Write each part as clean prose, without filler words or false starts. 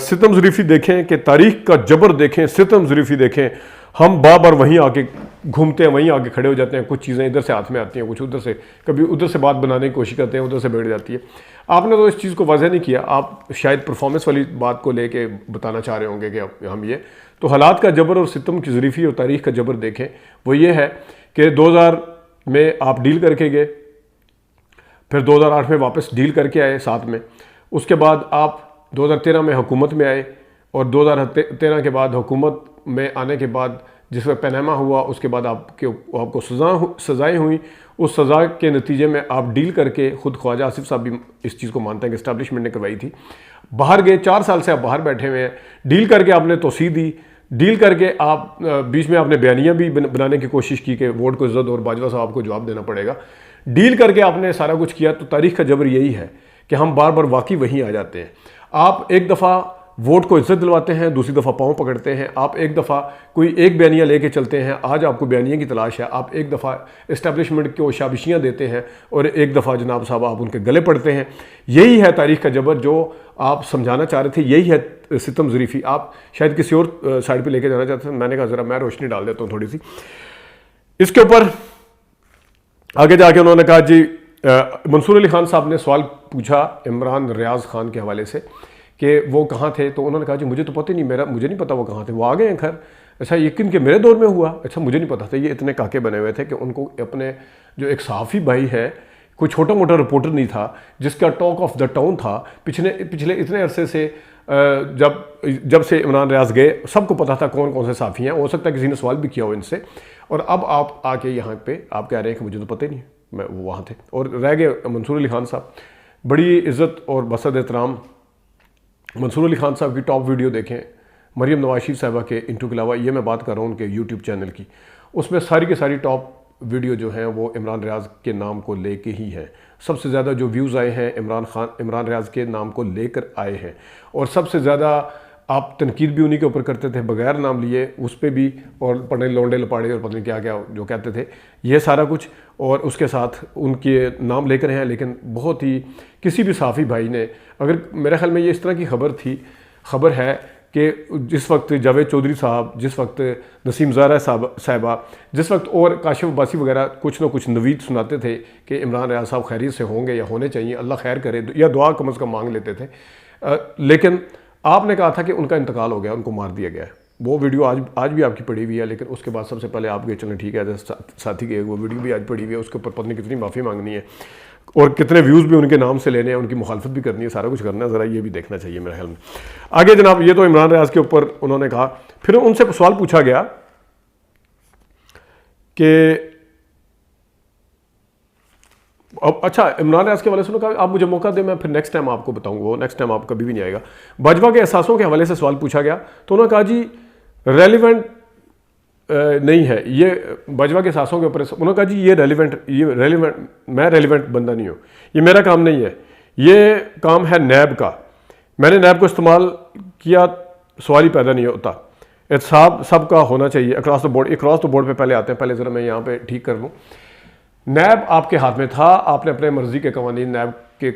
ستم ظریفی دیکھیں کہ تاریخ کا جبر دیکھیں, ستم ظریفی دیکھیں. ہم بار بار وہیں آ کے گھومتے ہیں, وہیں آ کے کھڑے ہو جاتے ہیں, کچھ چیزیں ادھر سے ہاتھ میں آتی ہیں, کچھ ادھر سے, کبھی ادھر سے بات بنانے کی کوشش کرتے ہیں, ادھر سے بیٹھ جاتی ہے. آپ نے تو اس چیز کو واضح نہیں کیا, آپ شاید پرفارمنس والی بات کو لے کے بتانا چاہ رہے ہوں گے کہ ہم یہ تو حالات کا جبر اور ستم کی ظریفی اور تاریخ کا جبر دیکھیں. وہ یہ ہے کہ 2000 میں آپ ڈیل کر کے گئے, پھر 2008 میں واپس ڈیل کر کے آئے ساتھ میں, اس کے بعد آپ 2013 میں حکومت میں آئے, اور 2013 کے بعد حکومت میں آنے کے بعد جس وقت پیناما ہوا, اس کے بعد آپ کو سزائیں ہوئیں. اس سزا کے نتیجے میں آپ ڈیل کر کے, خود خواجہ آصف صاحب بھی اس چیز کو مانتے ہیں کہ اسٹیبلشمنٹ نے کروائی تھی, باہر گئے, 4 سال سے آپ باہر بیٹھے ہوئے ہیں. ڈیل کر کے آپ نے توسیع دی, ڈیل کر کے آپ بیچ میں آپ نے بیانیاں بھی بنانے کی کوشش کی کہ ووٹ کو عزت اور باجوہ صاحب کو جواب دینا پڑے گا. ڈیل کر کے آپ نے سارا کچھ کیا. تو تاریخ کا جبر یہی ہے کہ ہم بار بار واقعی وہیں آ جاتے ہیں. آپ ایک دفعہ ووٹ کو عزت دلواتے ہیں, دوسری دفعہ پاؤں پکڑتے ہیں. آپ ایک دفعہ کوئی ایک بیانیہ لے کے چلتے ہیں, آج آپ کو بیانیے کی تلاش ہے. آپ ایک دفعہ اسٹیبلشمنٹ کو شابشیاں دیتے ہیں, اور ایک دفعہ جناب صاحب آپ ان کے گلے پڑتے ہیں. یہی ہے تاریخ کا جبر جو آپ سمجھانا چاہ رہے تھے, یہی ہے ستم ظریفی. آپ شاید کسی اور سائڈ پہ لے کے جانا چاہتے ہیں, میں نے کہا ذرا میں روشنی ڈال دیتا ہوں تھوڑی سی اس کے اوپر. آگے جا کے انہوں نے کہا جی منصور علی خان صاحب نے سوال پوچھا عمران ریاض خان کے حوالے سے کہ وہ کہاں تھے, تو انہوں نے کہا جی مجھے تو پتہ ہی نہیں, مجھے نہیں پتا وہ کہاں تھے, وہ آ گئے ہیں گھر. اچھا یقین کہ میرے دور میں ہوا, اچھا مجھے نہیں پتا تھا. یہ اتنے کاکے بنے ہوئے تھے کہ ان کو اپنے جو ایک صحافی بھائی ہے, کوئی چھوٹا موٹا رپورٹر نہیں تھا, جس کا ٹاک آف دا ٹاؤن تھا پچھلے اتنے عرصے سے. جب سے عمران ریاض گئے سب کو پتا تھا کون کون سے صحافی ہیں. ہو سکتا ہے کسی نے سوال بھی کیا ہو ان سے, اور اب آپ آ کے یہاں پہ آپ کہہ رہے ہیں کہ مجھے تو پتہ ہی نہیں, میں وہاں تھے. اور رہ گئے منصور علی خان صاحب, بڑی عزت اور بصد احترام. منصور علی خان صاحب کی ٹاپ ویڈیو دیکھیں, مریم نواز شریف صاحبہ کے انٹرو کے علاوہ, یہ میں بات کر رہا ہوں ان کے یوٹیوب چینل کی, اس میں ساری کی ساری ٹاپ ویڈیو جو ہیں وہ عمران ریاض کے نام کو لے کے ہی ہیں. سب سے زیادہ جو ویوز آئے ہیں عمران ریاض کے نام کو لے کر آئے ہیں, اور سب سے زیادہ آپ تنقید بھی انہی کے اوپر کرتے تھے بغیر نام لیے, اس پہ بھی, اور پڑھنے لونڈے لپاڑے اور پتہ نہیں کیا کیا جو کہتے تھے, یہ سارا کچھ, اور اس کے ساتھ ان کے نام لے کر ہیں. لیکن بہت ہی کسی بھی صحافی بھائی نے, اگر میرے خیال میں یہ اس طرح کی خبر ہے کہ جس وقت جاوید چودھری صاحب, جس وقت نسیم زہرا صاحبہ, جس وقت اور کاشف عباسی وغیرہ کچھ نہ کچھ نوید سناتے تھے کہ عمران ریاض صاحب خیریت سے ہوں گے یا ہونے چاہیے, اللہ خیر کرے, یا دعا کم از کم مانگ لیتے تھے. لیکن آپ نے کہا تھا کہ ان کا انتقال ہو گیا, ان کو مار دیا گیا ہے. وہ ویڈیو آج بھی آپ کی پڑی ہوئی ہے. لیکن اس کے بعد سب سے پہلے آپ کے چلیں ٹھیک ہے, ساتھی کے وہ ویڈیو بھی آج پڑی ہوئی ہے, اس کے اوپر پتہ نہیں کتنی معافی مانگنی ہے, اور کتنے ویوز بھی ان کے نام سے لینے ہیں, ان کی مخالفت بھی کرنی ہے, سارا کچھ کرنا ہے. ذرا یہ بھی دیکھنا چاہیے میرے خیال میں. آگے جناب, یہ تو عمران ریاض کے اوپر انہوں نے کہا. پھر ان سے سوال پوچھا گیا کہ اچھا عمران ریاض کے حوالے سے انہوں نے کہا آپ مجھے موقع دیں, میں پھر نیکسٹ ٹائم آپ کو بتاؤں گا. وہ نیکسٹ ٹائم آپ کبھی بھی نہیں آئے گا. باجوہ کے احساسوں کے حوالے سے سوال پوچھا گیا, تو انہوں نے کہا جی ریلیونٹ نہیں ہے یہ باجوہ کے احساسوں کے اوپر. انہوں نے کہا جی یہ ریلیونٹ میں ریلیونٹ بندہ نہیں ہوں, یہ میرا کام نہیں ہے, یہ کام ہے نیب کا. میں نے نیب کو استعمال کیا, سوال ہی پیدا نہیں ہوتا. احتساب سب کا ہونا چاہیے اکراس دا بورڈ پہ پہلے آتے ہیں. پہلے ذرا میں یہاں پہ ٹھیک کر لوں. نیب آپ کے ہاتھ میں تھا, آپ نے اپنے مرضی کے قوانین نیب کے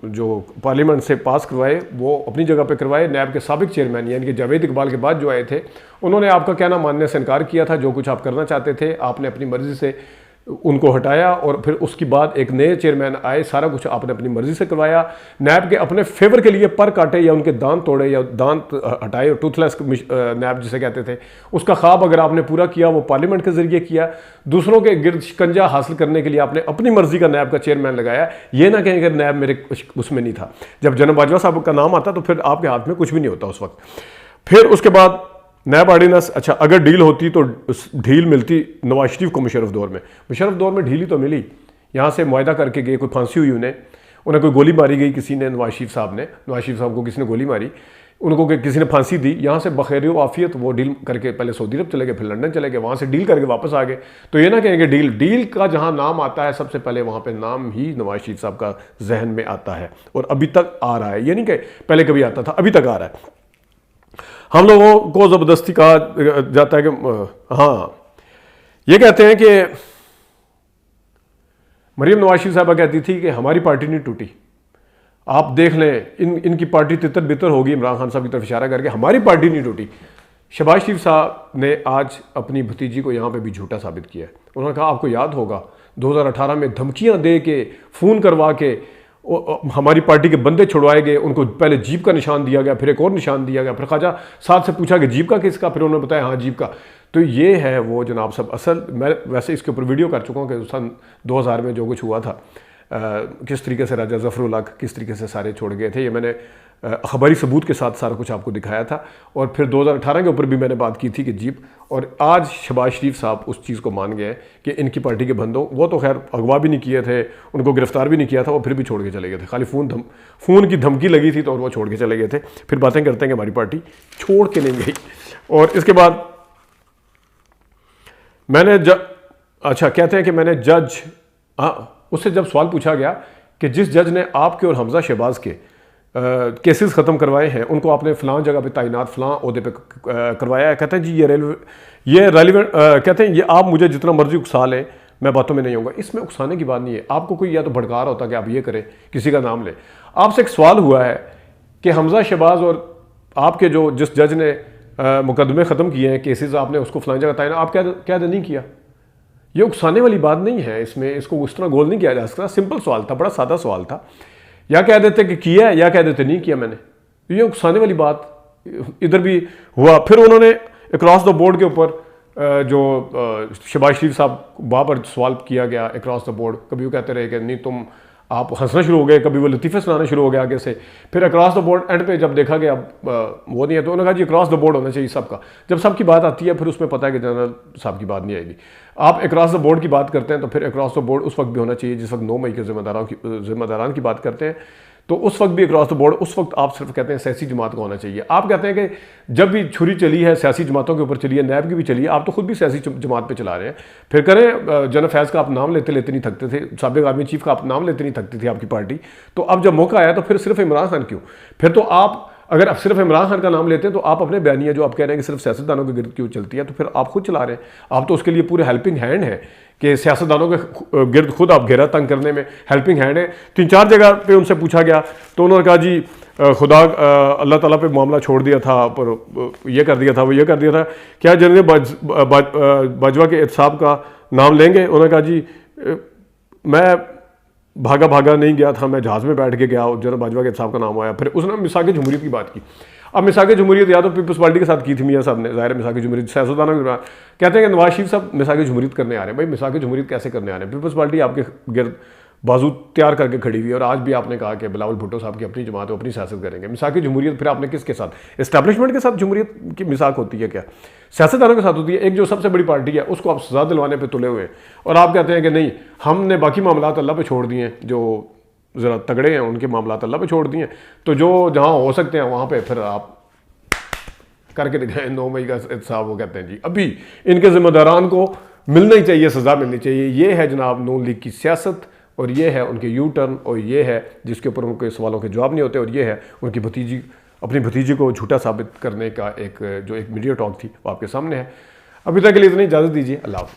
جو پارلیمنٹ سے پاس کروائے وہ اپنی جگہ پہ کروائے. نیب کے سابق چیئرمین یعنی کہ جاوید اقبال کے بعد جو آئے تھے, انہوں نے آپ کا کہنا ماننے سے انکار کیا تھا. جو کچھ آپ کرنا چاہتے تھے آپ نے اپنی مرضی سے ان کو ہٹایا, اور پھر اس کے بعد ایک نئے چیئرمین آئے, سارا کچھ آپ نے اپنی مرضی سے کروایا. نیب کے اپنے فیور کے لیے پر کاٹے یا ان کے دانت توڑے یا دانت ہٹائے, ٹوتھ لیس نیب جسے کہتے تھے, اس کا خواب اگر آپ نے پورا کیا وہ پارلیمنٹ کے ذریعے کیا. دوسروں کے گرد شکنجہ حاصل کرنے کے لیے آپ نے اپنی مرضی کا نیب کا چیئرمین لگایا. یہ نہ کہیں کہ نیب میرے اس میں نہیں تھا. جب جناب باجوہ صاحب کا نام آتا تو پھر آپ کے ہاتھ میں کچھ بھی نہیں ہوتا اس وقت. پھر اس کے بعد نیب آرڈیننس, اچھا اگر ڈیل ہوتی تو ڈھیل ملتی نواز شریف کو مشرف دور میں ڈھیل ہی تو ملی. یہاں سے معاہدہ کر کے گئے, کوئی پھانسی ہوئی انہیں کوئی گولی ماری گئی کسی نے, نواز شریف صاحب کو کسی نے گولی ماری, ان کو کسی نے پھانسی دی. یہاں سے بخیر و عافیت وہ ڈیل کر کے پہلے سعودی عرب چلے گئے, پھر لنڈن چلے گئے, وہاں سے ڈیل کر کے واپس آ گئے. تو یہ نہ کہیں کہ ڈیل کا جہاں نام آتا ہے سب سے پہلے وہاں پہ نام ہی نواز شریف صاحب کا ذہن میں آتا ہے, اور ابھی تک آ رہا ہے. یہ نہیں کہ پہلے کبھی آتا تھا, ابھی تک آ رہا ہے. ہم لوگوں کو زبردستی کہا جاتا ہے کہ ہاں, یہ کہتے ہیں کہ مریم نواز شریف صاحبہ کہتی تھی کہ ہماری پارٹی نہیں ٹوٹی, آپ دیکھ لیں ان کی پارٹی تتر بتر ہوگی عمران خان صاحب کی طرف اشارہ کر کے، ہماری پارٹی نہیں ٹوٹی۔ شہباز شریف صاحب نے آج اپنی بھتیجی کو یہاں پہ بھی جھوٹا ثابت کیا ہے۔ انہوں نے کہا آپ کو یاد ہوگا 2018 میں دھمکیاں دے کے فون کروا کے ہماری پارٹی کے بندے چھڑوائے گئے، ان کو پہلے جیپ کا نشان دیا گیا، پھر ایک اور نشان دیا گیا، پھر خواجہ صاحب سے پوچھا کہ جیپ کا کس کا، پھر انہوں نے بتایا ہاں جیپ کا۔ تو یہ ہے وہ جناب صاحب اصل، میں ویسے اس کے اوپر ویڈیو کر چکا ہوں کہ سن 2000 میں جو کچھ ہوا تھا، کس طریقے سے راجہ ظفر الحق کس طریقے سے سارے چھوڑ گئے تھے، یہ میں نے خبری ثبوت کے ساتھ سارا کچھ آپ کو دکھایا تھا۔ اور پھر 2018 کے اوپر بھی میں نے بات کی تھی کہ جیپ، اور آج شہباز شریف صاحب اس چیز کو مان گئے کہ ان کی پارٹی کے بندوں، وہ تو خیر اغوا بھی نہیں کیے تھے، ان کو گرفتار بھی نہیں کیا تھا، وہ پھر بھی چھوڑ کے چلے گئے تھے، خالی فون کی دھمکی لگی تھی تو اور وہ چھوڑ کے چلے گئے تھے۔ پھر باتیں کرتے ہیں کہ ہماری پارٹی چھوڑ کے نہیں گئی۔ اور اس کے بعد میں نے اچھا کہتے ہیں کہ میں نے جج، اس سے جب سوال پوچھا گیا کہ جس جج نے آپ کے اور حمزہ شہباز کے کیسز ختم کروائے ہیں، ان کو آپ نے فلاں جگہ پہ تعینات فلاں عہدے پہ کروایا ہے، کہتے ہیں جی یہ ریلیونٹ، کہتے ہیں یہ آپ مجھے جتنا مرضی اکسا لیں، میں باتوں میں نہیں ہوں گا۔ اس میں اکسانے کی بات نہیں ہے، آپ کو کوئی یا تو بھڑکا رہا ہوتا کہ آپ یہ کریں، کسی کا نام لیں۔ آپ سے ایک سوال ہوا ہے کہ حمزہ شہباز اور آپ کے جو جس جج نے مقدمے ختم کیے ہیں، کیسز، آپ نے اس کو فلاں جگہ تعینات، آپ کیا نہیں کیا؟ یہ اکسانے والی بات نہیں ہے، اس میں اس کو اس طرح گول نہیں کیا جا سکتا۔ سمپل سوال تھا، بڑا سادہ سوال تھا، یا کہہ دیتے کہ کیا ہے یا کہہ دیتے نہیں کیا میں نے۔ یہ اکسانے والی بات ادھر بھی ہوا۔ پھر انہوں نے اکراس دا بورڈ کے اوپر جو شہباز شریف صاحب بار سوال کیا گیا اکراس دا بورڈ، کبھی وہ کہتے رہے کہ نہیں تم، آپ ہنسنا شروع ہو گئے، کبھی وہ لطیفے سنانا شروع ہو گیا آگے سے۔ پھر اکراس دا بورڈ اینڈ پہ جب دیکھا گیا وہ نہیں ہے، تو انہوں نے کہا جی اکراس دا بورڈ ہونا چاہیے سب کا۔ جب سب کی بات آتی ہے پھر اس میں پتہ ہے کہ جنرل صاحب کی بات نہیں آئے گی۔ آپ اکراس دا بورڈ کی بات کرتے ہیں تو پھر اکراس دا بورڈ اس وقت بھی ہونا چاہیے جس وقت 9 مئی کے ذمہ داران کی بات کرتے ہیں، تو اس وقت بھی اکراس دا بورڈ، اس وقت آپ صرف کہتے ہیں سیاسی جماعت کا ہونا چاہیے۔ آپ کہتے ہیں کہ جب بھی چھری چلی ہے سیاسی جماعتوں کے اوپر چلی ہے، نیب کی بھی چلی ہے، آپ تو خود بھی سیاسی جماعت پہ چلا رہے ہیں۔ پھر کریں جنرل فیض کا آپ نام لیتے نہیں تھکتے تھے، سابق آرمی چیف کا آپ نام لیتے نہیں تھکتی تھی آپ کی پارٹی، تو اب جب موقع آیا تو پھر صرف عمران خان کیوں؟ پھر تو آپ اگر آپ صرف عمران خان کا نام لیتے ہیں تو آپ اپنے بیانیہ جو آپ کہہ رہے ہیں کہ صرف سیاستدانوں کے گرد کیوں چلتی ہے، تو پھر آپ خود چلا رہے ہیں۔ آپ تو اس کے لیے پورے ہیلپنگ ہینڈ ہیں کہ سیاستدانوں کے گرد خود آپ گھیرا تنگ کرنے میں ہیلپنگ ہینڈ ہے۔ 3-4 جگہ پہ ان سے پوچھا گیا تو انہوں نے کہا جی خدا اللہ تعالیٰ پہ معاملہ چھوڑ دیا تھا، پر یہ کر دیا تھا، وہ یہ کر دیا تھا، کیا جنرل باجوہ کے احتساب کا نام لیں گے؟ انہوں نے کہا جی میں بھاگا نہیں گیا تھا، میں جہاز میں بیٹھ کے گیا، جنرل باجوہ کے احتساب کا نام آیا۔ پھر اس نے میثاق جمہوریت کی بات کی۔ اب میثاق جمہوریت یا تو پیپلز پارٹی کے ساتھ کی تھی میاں صاحب نے، ظاہر ہے میثاق جمہوریت سیاستدانوں کے بعد کہتے ہیں کہ نواز شریف صاحب میثاق جمہوریت کرنے آ رہے ہیں۔ بھائی میثاق جمہوریت کیسے کرنے آ رہے ہیں؟ پیپلز پارٹی آپ کے گرد بازو تیار کر کے کھڑی ہوئی ہے، اور آج بھی آپ نے کہا کہ بلاول بھٹو صاحب کی اپنی جماعت ہے، اپنی سیاست کریں گے۔ میثاق جمہوریت پھر آپ نے کس کے ساتھ؟ اسٹیبلشمنٹ کے ساتھ جمہوریت کی میثاق ہوتی ہے کیا؟ سیاستدانوں کے ساتھ ہوتی ہے۔ ایک جو سب سے بڑی پارٹی ہے اس کو آپ سزا دلوانے پہ تلے ہوئے ہیں، اور آپ کہتے ہیں کہ نہیں ہم نے باقی معاملات اللہ پہ چھوڑ دیے ہیں، جو ذرا تگڑے ہیں ان کے معاملات اللہ پہ چھوڑ دیے ہیں، تو جو جہاں ہو سکتے ہیں وہاں پہ پھر آپ کر کے دکھائیں 9 مئی کا احتساب۔ وہ کہتے ہیں جی ابھی ان کے ذمہ داران کو ملنا ہی چاہیے، سزا ملنی چاہیے۔ یہ ہے جناب نون لیگ کی سیاست، اور یہ ہے ان کے یو ٹرن، اور یہ ہے جس کے اوپر ان کے سوالوں کے جواب نہیں ہوتے، اور یہ ہے ان کی اپنی بھتیجی کو جھوٹا ثابت کرنے کا ایک میڈیا ٹاک تھی وہ آپ کے سامنے ہے۔ ابھی تک کے لیے اتنی اجازت دیجیے، اللہ حافظ۔